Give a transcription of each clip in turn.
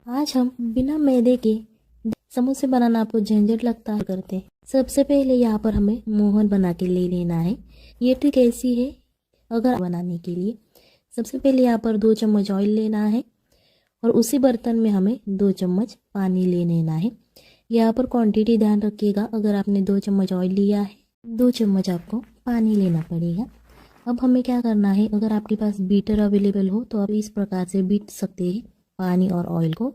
आज हम बिना मैदे के समोसे बनाना आपको झंझट लगता है करते हैं। सबसे पहले यहाँ पर हमें मोहन बना के ले लेना है। ये ट्रिक ऐसी है अगर बनाने के लिए सबसे पहले यहाँ पर 2 चम्मच ऑयल लेना है और उसी बर्तन में हमें 2 चम्मच पानी ले लेना है। यहाँ पर क्वांटिटी ध्यान रखिएगा, अगर आपने 2 चम्मच ऑयल लिया है 2 चम्मच आपको पानी लेना पड़ेगा। अब हमें क्या करना है, अगर आपके पास बीटर अवेलेबल हो तो आप इस प्रकार से बीट सकते हैं पानी और ऑयल को,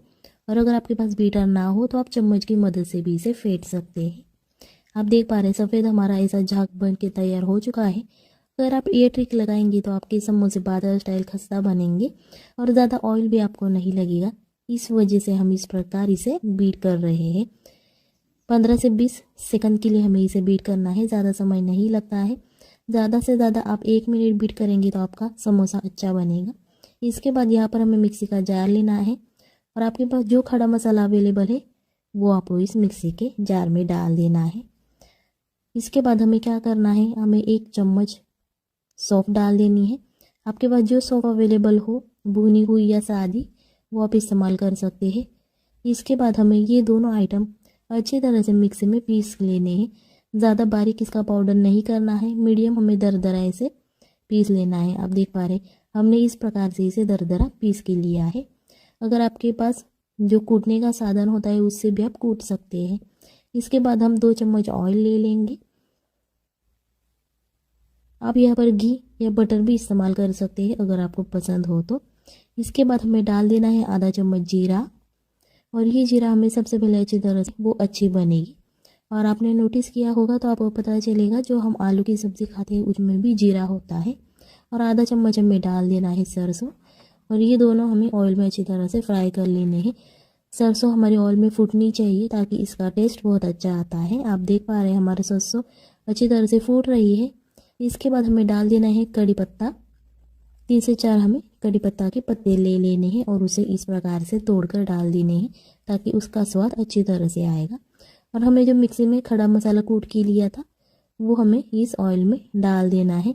और अगर आपके पास बीटर ना हो तो आप चम्मच की मदद से भी इसे फेंट सकते हैं। आप देख पा रहे हैं सफ़ेद हमारा ऐसा झाग बन के तैयार हो चुका है। अगर आप ये ट्रिक लगाएंगे तो आपके समोसे बाजार स्टाइल खस्ता बनेंगे और ज़्यादा ऑयल भी आपको नहीं लगेगा। इस वजह से हम इस प्रकार इसे बीट कर रहे हैं। 15 से 20 सेकंड के लिए हमें इसे बीट करना है, ज़्यादा समय नहीं लगता है। ज़्यादा से ज़्यादा आप 1 मिनट बीट करेंगे तो आपका समोसा अच्छा बनेगा। इसके बाद यहाँ पर हमें मिक्सी का जार लेना है और आपके पास जो खड़ा मसाला अवेलेबल है वो आपको इस मिक्सी के जार में डाल देना है। इसके बाद हमें क्या करना है, हमें 1 चम्मच सौंफ डाल देनी है। आपके पास जो सौंफ अवेलेबल हो, भुनी हुई या सादी, वो आप इस्तेमाल कर सकते हैं। इसके बाद हमें ये दोनों आइटम अच्छी तरह से मिक्सी में पीस लेने हैं। ज़्यादा बारीक इसका पाउडर नहीं करना है, मीडियम हमें दरदरा इसे पीस लेना है। आप देख पा रहे हमने इस प्रकार से इसे दरदरा पीस के लिया है। अगर आपके पास जो कूटने का साधन होता है उससे भी आप कूट सकते हैं। इसके बाद हम 2 चम्मच ऑयल ले लेंगे। आप यहाँ पर घी या बटर भी इस्तेमाल कर सकते हैं अगर आपको पसंद हो तो। इसके बाद हमें डाल देना है आधा चम्मच जीरा, और ये जीरा हमें सबसे पहले अच्छी तरह से वो अच्छी बनेगी। और आपने नोटिस किया होगा तो आपको पता चलेगा जो हम आलू की सब्ज़ी खाते हैं उसमें भी जीरा होता है। और आधा चम्मच हमें डाल देना है सरसों, और ये दोनों हमें ऑयल में अच्छी तरह से फ्राई कर लेने हैं। सरसों हमारे ऑयल में फूटनी चाहिए ताकि इसका टेस्ट बहुत अच्छा आता है। आप देख पा रहे हैं हमारे सरसों अच्छी तरह से फूट रही है। इसके बाद हमें डाल देना है कड़ी पत्ता। 3 से 4 हमें कड़ी पत्ता के पत्ते ले लेने हैं और उसे इस प्रकार से तोड़कर डाल देने हैं ताकि उसका स्वाद अच्छी तरह से आएगा। और हमें जो मिक्सी में खड़ा मसाला कूट के लिया था वो हमें इस ऑयल में डाल देना है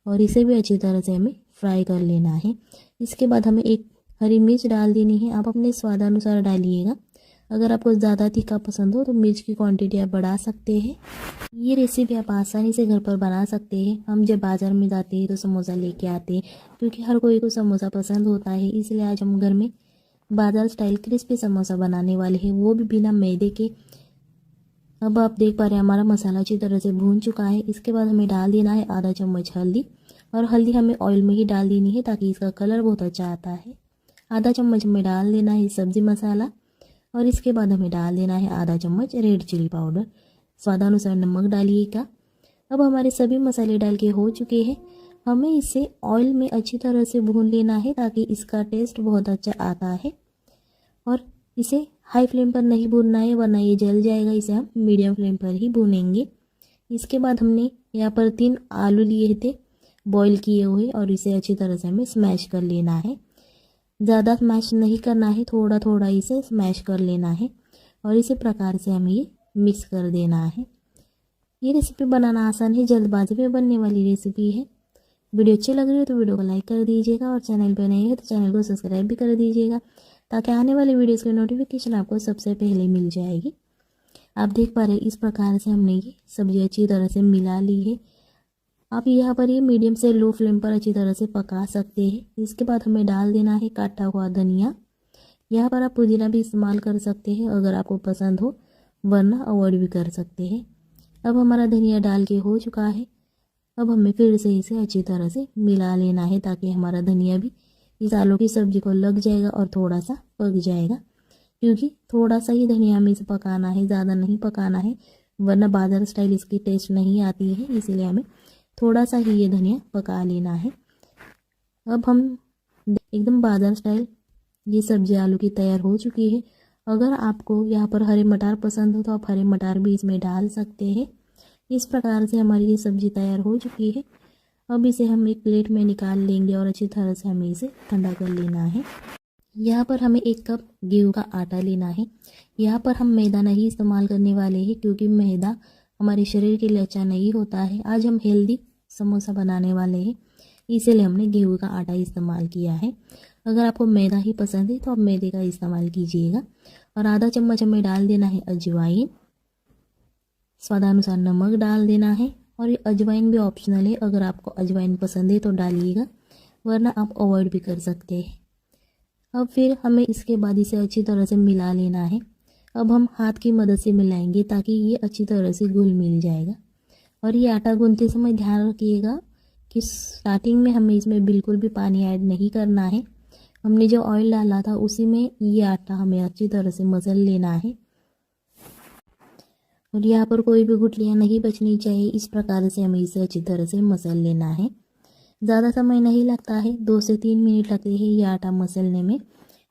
और इसे भी अच्छी तरह से हमें फ्राई कर लेना है। इसके बाद हमें 1 हरी मिर्च डाल देनी है। आप अपने स्वादानुसार डालिएगा, अगर आपको ज़्यादा तीखा पसंद हो तो मिर्च की क्वांटिटी आप बढ़ा सकते हैं। ये रेसिपी आप आसानी से घर पर बना सकते हैं। हम जब बाज़ार में जाते हैं तो समोसा लेके आते हैं क्योंकि हर कोई को समोसा पसंद होता है, इसलिए आज हम घर में बाज़ार स्टाइल क्रिस्पी समोसा बनाने वाले हैं, वो भी बिना मैदे के। अब आप देख पा रहे हैं हमारा मसाला अच्छी तरह से भून चुका है। इसके बाद हमें डाल देना है आधा चम्मच हल्दी, और हल्दी हमें ऑयल में ही डाल देनी है ताकि इसका कलर बहुत अच्छा आता है। आधा चम्मच हमें डाल देना है सब्ज़ी मसाला, और इसके बाद हमें डाल देना है आधा चम्मच रेड चिली पाउडर। स्वादानुसार नमक डालिएगा। अब हमारे सभी मसाले डाल के हो चुके हैं। हमें इसे ऑयल में अच्छी तरह से भून लेना है ताकि इसका टेस्ट बहुत अच्छा आता है, और इसे हाई फ्लेम पर नहीं भूनना है वरना ये जल जाएगा। इसे हम मीडियम फ्लेम पर ही भूनेंगे। इसके बाद हमने यहाँ पर 3 आलू लिए थे बॉईल किए हुए, और इसे अच्छी तरह से हमें स्मैश कर लेना है। ज़्यादा स्मैश नहीं करना है, थोड़ा थोड़ा इसे स्मैश कर लेना है, और इसी प्रकार से हमें ये मिक्स कर देना है। ये रेसिपी बनाना आसान है, जल्दबाजी में बनने वाली रेसिपी है। वीडियो अच्छी लग रही हो तो वीडियो को लाइक कर दीजिएगा, और चैनल पर नए हो तो चैनल को सब्सक्राइब भी कर दीजिएगा ताकि आने वाली वीडियोस की नोटिफिकेशन आपको सबसे पहले मिल जाएगी। आप देख पा रहे हैं इस प्रकार से हमने ये सब्जी अच्छी तरह से मिला ली है। आप यहाँ पर ये मीडियम से लो फ्लेम पर अच्छी तरह से पका सकते हैं। इसके बाद हमें डाल देना है काटा हुआ धनिया। यहाँ पर आप पुदीना भी इस्तेमाल कर सकते हैं अगर आपको पसंद हो, वरना अवॉइड भी कर सकते हैं। अब हमारा धनिया डाल के हो चुका है। अब हमें फिर से इसे अच्छी तरह से मिला लेना है ताकि हमारा धनिया भी इस आलू की सब्ज़ी को लग जाएगा और थोड़ा सा पक जाएगा, क्योंकि थोड़ा सा ही धनिया हमें इसे पकाना है, ज़्यादा नहीं पकाना है वरना बाजार स्टाइल इसकी टेस्ट नहीं आती है। इसीलिए हमें थोड़ा सा ही ये धनिया पका लेना है। अब हम एकदम बाजार स्टाइल ये सब्जी आलू की तैयार हो चुकी है। अगर आपको यहाँ पर हरे मटर पसंद हो तो आप हरे मटर भी इसमें डाल सकते हैं। इस प्रकार से हमारी ये सब्ज़ी तैयार हो चुकी है। अब इसे हम एक प्लेट में निकाल लेंगे और अच्छी तरह से हमें इसे ठंडा कर लेना है। यहाँ पर हमें 1 कप गेहूं का आटा लेना है। यहाँ पर हम मैदा नहीं इस्तेमाल करने वाले हैं क्योंकि मैदा हमारे शरीर के लिए अच्छा नहीं होता है। आज हम हेल्दी समोसा बनाने वाले हैं, इसीलिए हमने गेहूं का आटा इस्तेमाल किया है। अगर आपको मैदा ही पसंद है तो आप मैदे का इस्तेमाल कीजिएगा। और आधा चम्मच हमें डाल देना है अजवाइन, स्वादानुसार नमक डाल देना है। और ये अजवाइन भी ऑप्शनल है, अगर आपको अजवाइन पसंद है तो डालिएगा, वरना आप अवॉइड भी कर सकते हैं। अब फिर हमें इसके बाद इसे अच्छी तरह से मिला लेना है। अब हम हाथ की मदद से मिलाएंगे ताकि ये अच्छी तरह से घुल मिल जाएगा। और ये आटा गूंथते समय ध्यान रखिएगा कि स्टार्टिंग में हमें इसमें बिल्कुल भी पानी ऐड नहीं करना है। हमने जो ऑयल डाला था उसी में ये आटा हमें अच्छी तरह से मसल लेना है। और यहाँ पर कोई भी गुठलियाँ नहीं बचनी चाहिए। इस प्रकार से हमें इसे अच्छी तरह से मसल लेना है। ज़्यादा समय नहीं लगता है, 2 से 3 मिनट लगते हैं ये आटा मसलने में।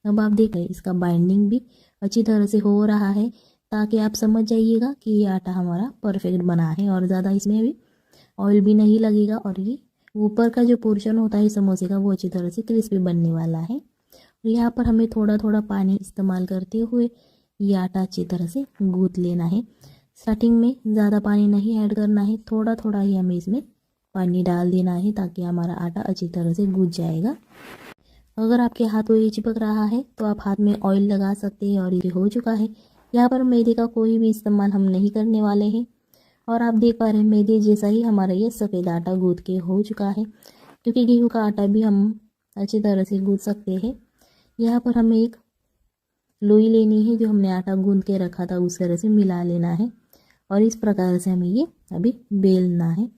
अब आप देख रहे हैं इसका बाइंडिंग भी अच्छी तरह से हो रहा है, ताकि आप समझ जाइएगा कि ये आटा हमारा परफेक्ट बना है और ज़्यादा इसमें भी ऑयल भी नहीं लगेगा। और ये ऊपर का जो पोर्शन होता है समोसे का वो अच्छी तरह से क्रिस्पी बनने वाला है। और यहाँ पर हमें थोड़ा थोड़ा पानी इस्तेमाल करते हुए ये आटा अच्छी तरह से गूँथ लेना है। स्टार्टिंग में ज़्यादा पानी नहीं ऐड करना है, थोड़ा थोड़ा ही हमें इसमें पानी डाल देना है ताकि हमारा आटा अच्छी तरह से गूँथ जाएगा। अगर आपके हाथ को ये चिपक रहा है तो आप हाथ में ऑयल लगा सकते हैं। और ये हो चुका है। यहाँ पर मैदे का कोई भी इस्तेमाल हम नहीं करने वाले हैं। और आप देख पा रहे हैं मैदे जैसा ही हमारा ये सफ़ेद आटा गूँथ के हो चुका है, क्योंकि गेहूँ का आटा भी हम अच्छी तरह से गूँथ सकते हैं। यहाँ पर हमें एक लोई लेनी है, जो हमने आटा गूँथ के रखा था उस तरह से मिला लेना है। और इस प्रकार से हमें ये अभी बेलना है।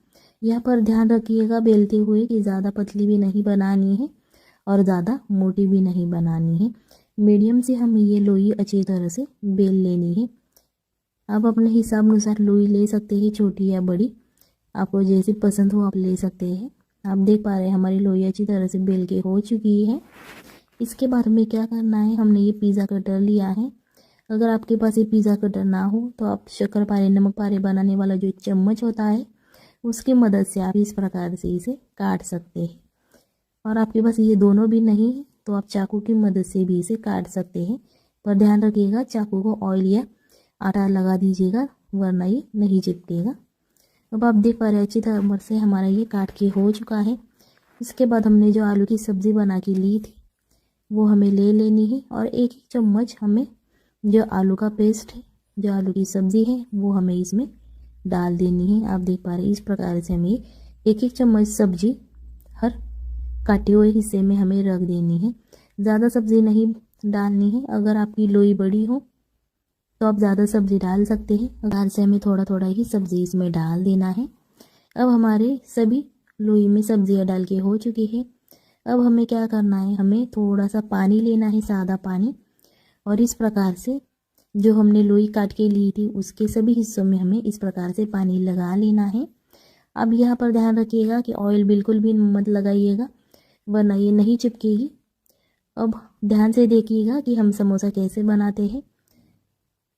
यहाँ पर ध्यान रखिएगा बेलते हुए कि ज़्यादा पतली भी नहीं बनानी है और ज़्यादा मोटी भी नहीं बनानी है। मीडियम से हमें ये लोई अच्छी तरह से बेल लेनी है। आप अपने हिसाब अनुसार लोई ले सकते हैं, छोटी या बड़ी, आपको जैसी पसंद हो आप ले सकते हैं। आप देख पा रहे हैं हमारी लोई अच्छी तरह से बेल के हो चुकी है। इसके बाद हमें क्या करना है, हमने ये पिज़्ज़ा कटर लिया है। अगर आपके पास ये पिज़्ज़ा कटर ना हो तो आप शक्करपारे नमक पारे बनाने वाला जो चम्मच होता है उसकी मदद से आप इस प्रकार से इसे काट सकते हैं। और आपके पास ये दोनों भी नहीं है तो आप चाकू की मदद से भी इसे काट सकते हैं। पर ध्यान रखिएगा चाकू को ऑयल या आटा लगा दीजिएगा, वरना ये नहीं चिपकेगा। अब आप देख पा रहे हैं अच्छी तरह से हमारा ये काट के हो चुका है। इसके बाद हमने जो आलू की सब्ज़ी बना के ली थी वो हमें ले लेनी है। और एक एक चम्मच हमें जो आलू का पेस्ट है, जो आलू की सब्ज़ी है, वो हमें इसमें डाल देनी है। आप देख पा रहे हैं इस प्रकार से हमें एक एक चम्मच सब्ज़ी हर काटे हुए हिस्से में हमें रख देनी है। ज़्यादा सब्ज़ी नहीं डालनी है। अगर आपकी लोई बड़ी हो तो आप ज़्यादा सब्ज़ी डाल सकते हैं। अगर से हमें थोड़ा थोड़ा ही सब्ज़ी इसमें डाल देना है। अब हमारे सभी लोई में सब्जियां डाल के हो चुकी है। अब हमें क्या करना है, हमें थोड़ा सा पानी लेना है, सादा पानी। और इस प्रकार से जो हमने लोई काट के ली थी उसके सभी हिस्सों में हमें इस प्रकार से पानी लगा लेना है। अब यहाँ पर ध्यान रखिएगा कि ऑयल बिल्कुल भी मत लगाइएगा, वरना ये नहीं चिपकेगी। अब ध्यान से देखिएगा कि हम समोसा कैसे बनाते हैं।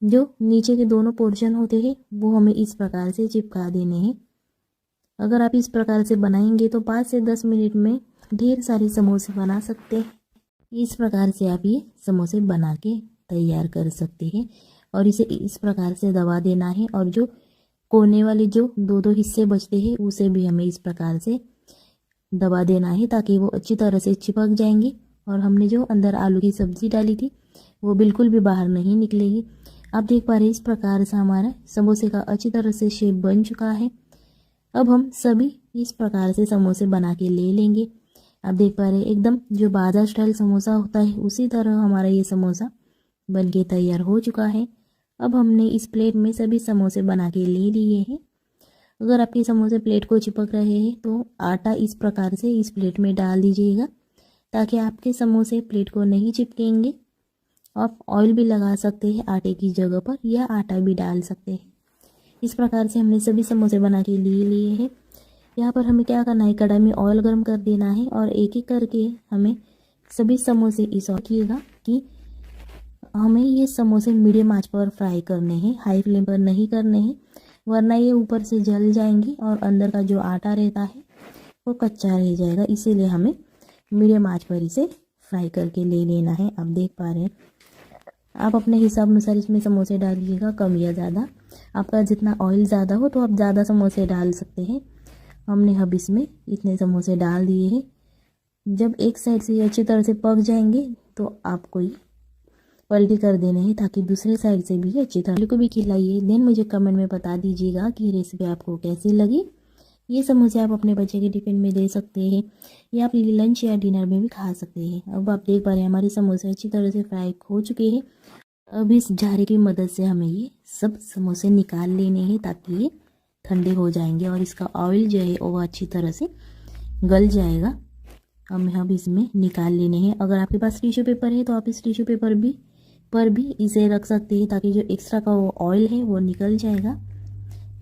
जो नीचे के दोनों पोर्शन होते हैं वो हमें इस प्रकार से चिपका देने हैं। अगर आप इस प्रकार से बनाएंगे तो 5 से 10 मिनट में ढेर सारे समोसे बना सकते हैं। इस प्रकार से आप ये समोसे बना के तैयार कर सकते हैं। और इसे इस प्रकार से दबा देना है। और जो कोने वाले जो दो दो हिस्से बचते हैं उसे भी हमें इस प्रकार से दबा देना है, ताकि वो अच्छी तरह से चिपक जाएंगे। और हमने जो अंदर आलू की सब्ज़ी डाली थी वो बिल्कुल भी बाहर नहीं निकलेगी। आप देख पा रहे हैं इस प्रकार से हमारा समोसे का अच्छी तरह से शेप बन चुका है। अब हम सभी इस प्रकार से समोसे बना के ले लेंगे। आप देख पा रहे हैं एकदम जो बाजार स्टाइल समोसा होता है उसी तरह हमारा ये समोसा बन के तैयार हो चुका है। अब हमने इस प्लेट में सभी समोसे बना के ले लिए हैं। अगर आपके समोसे प्लेट को चिपक रहे हैं तो आटा इस प्रकार से इस प्लेट में डाल दीजिएगा, ताकि आपके समोसे प्लेट को नहीं चिपकेंगे। आप ऑयल भी लगा सकते हैं आटे की जगह पर, या आटा भी डाल सकते हैं। इस प्रकार से हमने सभी समोसे बना के लिए हैं। यहाँ पर हमें क्या करना है, कढ़ाई में ऑयल गर्म कर देना है और एक एक करके हमें सभी समोसे इस किएगा कि हमें ये समोसे मीडियम आंच पर फ्राई करने हैं, हाई फ्लेम पर नहीं करने हैं, वरना ये ऊपर से जल जाएंगी और अंदर का जो आटा रहता है वो कच्चा रह जाएगा। इसीलिए हमें मीडियम आंच पर इसे फ्राई करके ले लेना है। आप देख पा रहे हैं, आप अपने हिसाब अनुसार इसमें समोसे डालिएगा, कम या ज़्यादा। आपका जितना ऑयल ज़्यादा हो तो आप ज़्यादा समोसे डाल सकते हैं। हमने अब इसमें इतने समोसे डाल दिए हैं। जब एक साइड से ये अच्छी तरह से पक जाएंगे तो आपको ये पलटी कर देने हैं ताकि दूसरे साइड से भी अच्छी तरह को भी खिलाइए। देन मुझे कमेंट में बता दीजिएगा कि रेसिपी आपको कैसी लगी। ये समोसे आप अपने बच्चे के टिफिन में दे सकते हैं या आप लंच या डिनर में भी खा सकते हैं। अब आप देख पा रहे हैं हमारे समोसे अच्छी तरह से फ्राई हो चुके हैं। अब इस झारे की मदद से हमें ये सब समोसे निकाल लेने हैं ताकि ये ठंडे हो जाएंगे और इसका ऑयल जो है वो अच्छी तरह से गल जाएगा। हम इसमें निकाल लेने हैं। अगर आपके पास टिश्यू पेपर है तो आप इस टिश्यू पेपर पर भी इसे रख सकते हैं ताकि जो एक्स्ट्रा का वो ऑयल है वो निकल जाएगा।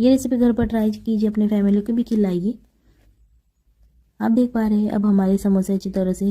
ये रेसिपी घर पर ट्राई कीजिए, अपने फैमिली को भी खिलाइए। आप देख पा रहे हैं अब हमारे समोसे अच्छी तरह से